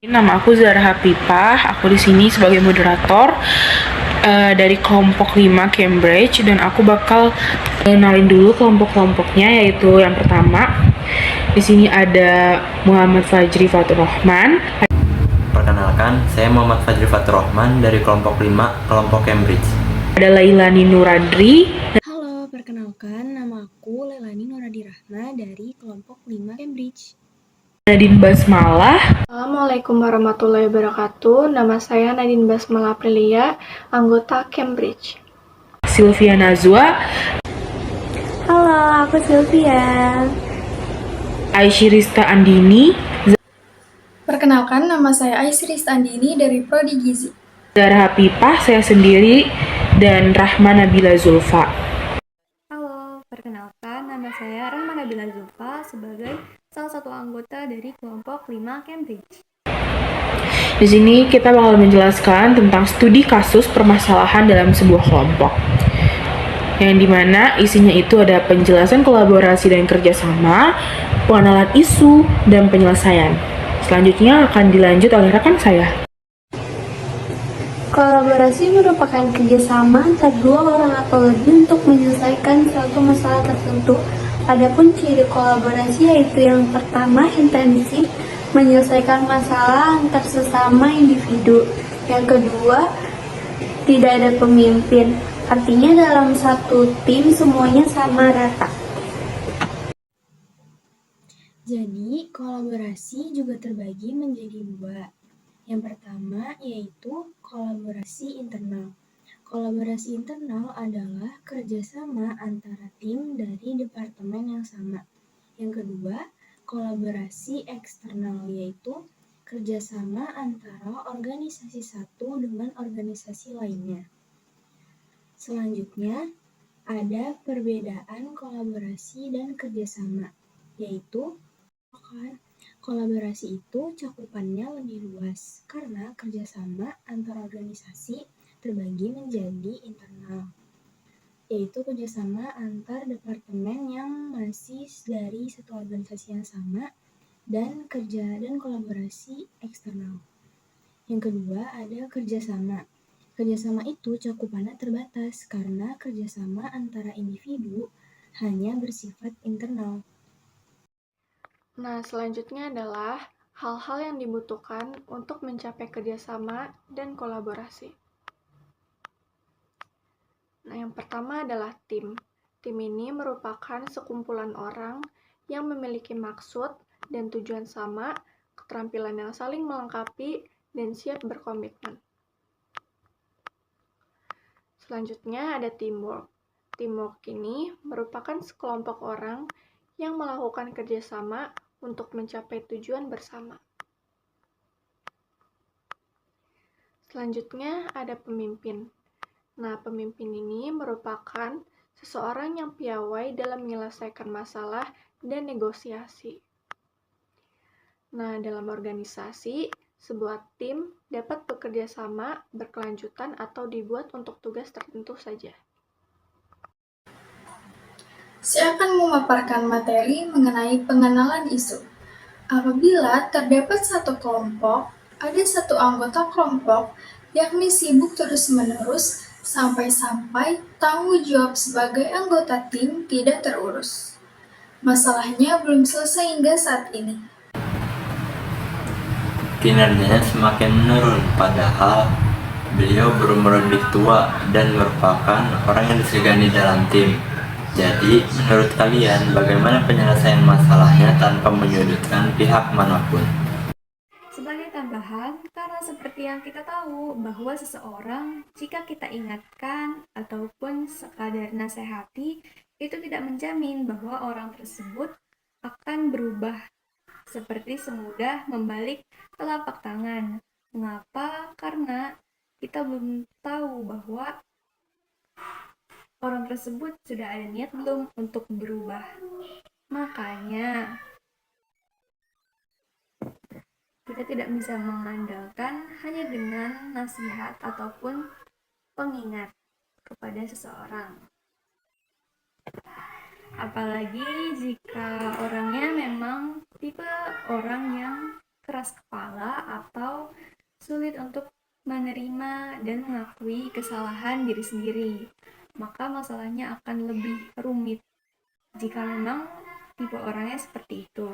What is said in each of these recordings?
Nama aku Zara Hapipah, aku di sini sebagai moderator dari kelompok 5 Cambridge, dan aku bakal kenalin dulu kelompok-kelompoknya, yaitu yang pertama di sini ada Muhammad Fajri Fatur Rahman. Perkenalkan, saya Muhammad Fajri Fatur Rahman dari kelompok 5, kelompok Cambridge. Ada Lailani Nuradri. Halo, perkenalkan nama aku Leilani Nuradi Rahma dari kelompok 5 Cambridge. Nadine Basmalah. Assalamualaikum warahmatullahi wabarakatuh. Nama saya Nadine Basmalah Aprilia, anggota Cambridge. Sylvia Nazwa. Halo, aku Sylvia. Aisyirista Andini. Perkenalkan, nama saya Aisyirista Andini dari Prodi Gizi. Zara Hapipah, saya sendiri, dan Rahma Nabila Zulfa. Halo, perkenalkan nama saya Rahma Nabila Zulfa sebagai salah satu anggota dari kelompok 5 Cambridge. Di sini kita bakal menjelaskan tentang studi kasus permasalahan dalam sebuah kelompok, yang dimana isinya itu ada penjelasan kolaborasi dan kerjasama, pengenalan isu, dan penyelesaian. Selanjutnya akan dilanjut oleh rekan saya. Kolaborasi merupakan kerjasama antara dua orang atau lebih untuk menyelesaikan suatu masalah tertentu. Adapun ciri kolaborasi yaitu yang pertama, intensif, menyelesaikan masalah antar sesama individu. Yang kedua, tidak ada pemimpin, artinya dalam satu tim semuanya sama rata. Jadi, kolaborasi juga terbagi menjadi dua. Yang pertama yaitu kolaborasi internal. Kolaborasi internal adalah kerjasama antara tim dari departemen yang sama. Yang kedua, kolaborasi eksternal yaitu kerjasama antara organisasi satu dengan organisasi lainnya. Selanjutnya, ada perbedaan kolaborasi dan kerjasama, yaitu kolaborasi itu cakupannya lebih luas karena kerjasama antar organisasi terbagi menjadi internal, yaitu kerjasama antar departemen yang masih dari satu organisasi yang sama, dan kerja dan kolaborasi eksternal. Yang kedua ada kerjasama. Kerjasama itu cakupannya terbatas karena kerjasama antara individu hanya bersifat internal. Nah, selanjutnya adalah hal-hal yang dibutuhkan untuk mencapai kerjasama dan kolaborasi. Nah, yang pertama adalah tim. Tim ini merupakan sekumpulan orang yang memiliki maksud dan tujuan sama, keterampilan yang saling melengkapi, dan siap berkomitmen. Selanjutnya ada teamwork. Teamwork ini merupakan sekelompok orang yang melakukan kerjasama untuk mencapai tujuan bersama. Selanjutnya ada pemimpin. Nah, pemimpin ini merupakan seseorang yang piawai dalam menyelesaikan masalah dan negosiasi. Nah, dalam organisasi, sebuah tim dapat bekerja sama, berkelanjutan, atau dibuat untuk tugas tertentu saja. Saya akan memaparkan materi mengenai pengenalan isu. Apabila terdapat satu kelompok, ada satu anggota kelompok yakni sibuk terus-menerus sampai-sampai tanggung jawab sebagai anggota tim tidak terurus. Masalahnya belum selesai hingga saat ini. Kinerjanya semakin menurun, padahal beliau berumur lebih tua dan merupakan orang yang disegani dalam tim. Jadi, menurut kalian, bagaimana penyelesaian masalahnya tanpa menyudutkan pihak manapun? Sebagai tambahan, karena seperti yang kita tahu bahwa seseorang jika kita ingatkan ataupun sekadar nasihati, itu tidak menjamin bahwa orang tersebut akan berubah seperti semudah membalik telapak tangan. Mengapa? Karena kita belum tahu bahwa orang tersebut sudah ada niat belum untuk berubah. Makanya kita tidak bisa mengandalkan hanya dengan nasihat ataupun pengingat kepada seseorang. Apalagi jika orangnya memang tipe orang yang keras kepala atau sulit untuk menerima dan mengakui kesalahan diri sendiri. Maka masalahnya akan lebih rumit jika memang tipe orangnya seperti itu.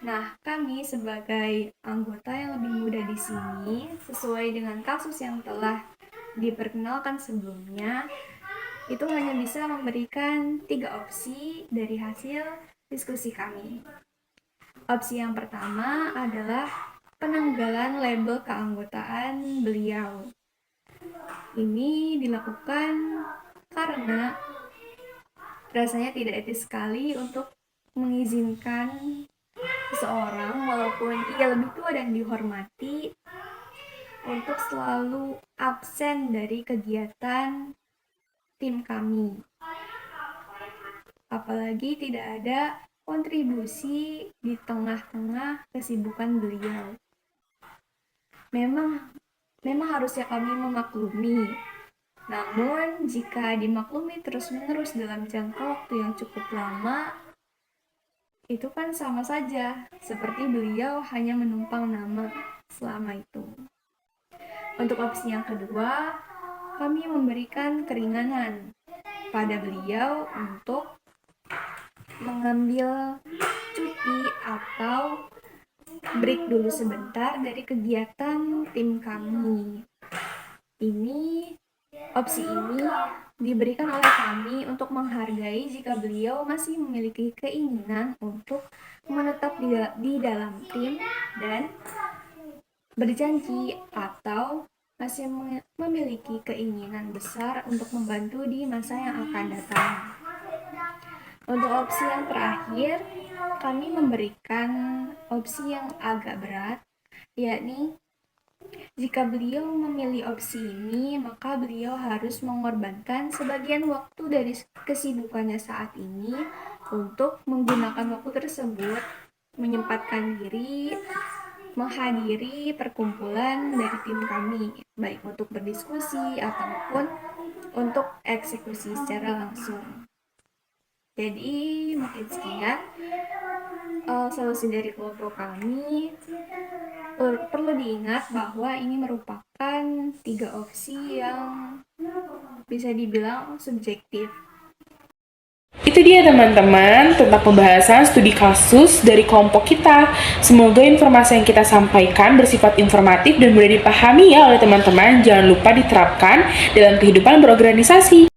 Nah, kami sebagai anggota yang lebih muda di sini, sesuai dengan kasus yang telah diperkenalkan sebelumnya, itu hanya bisa memberikan 3 opsi dari hasil diskusi kami. Opsi yang pertama adalah penanggalan label keanggotaan beliau. Ini dilakukan karena rasanya tidak etis sekali untuk mengizinkan seseorang, walaupun ia lebih tua dan dihormati, untuk selalu absen dari kegiatan tim kami. Apalagi tidak ada kontribusi di tengah-tengah kesibukan beliau. Memang harusnya kami memaklumi. Namun, jika dimaklumi terus-menerus dalam jangka waktu yang cukup lama, itu kan sama saja seperti beliau hanya menumpang nama selama itu. Untuk opsi yang kedua, kami memberikan keringanan pada beliau untuk mengambil cuti atau break dulu sebentar dari kegiatan tim kami. Opsi ini diberikan oleh kami untuk menghargai jika beliau masih memiliki keinginan untuk menetap di dalam tim dan berjanji atau masih memiliki keinginan besar untuk membantu di masa yang akan datang. Untuk opsi yang terakhir, kami memberikan opsi yang agak berat, yakni jika beliau memilih opsi ini, maka beliau harus mengorbankan sebagian waktu dari kesibukannya saat ini untuk menggunakan waktu tersebut, menyempatkan diri, menghadiri perkumpulan dari tim kami, baik untuk berdiskusi ataupun untuk eksekusi secara langsung. Jadi mungkin sekian solusi dari kelompok kami. Perlu diingat bahwa ini merupakan 3 opsi yang bisa dibilang subjektif. Itu dia teman-teman tentang pembahasan studi kasus dari kelompok kita. Semoga informasi yang kita sampaikan bersifat informatif dan mudah dipahami ya oleh teman-teman. Jangan lupa diterapkan dalam kehidupan berorganisasi.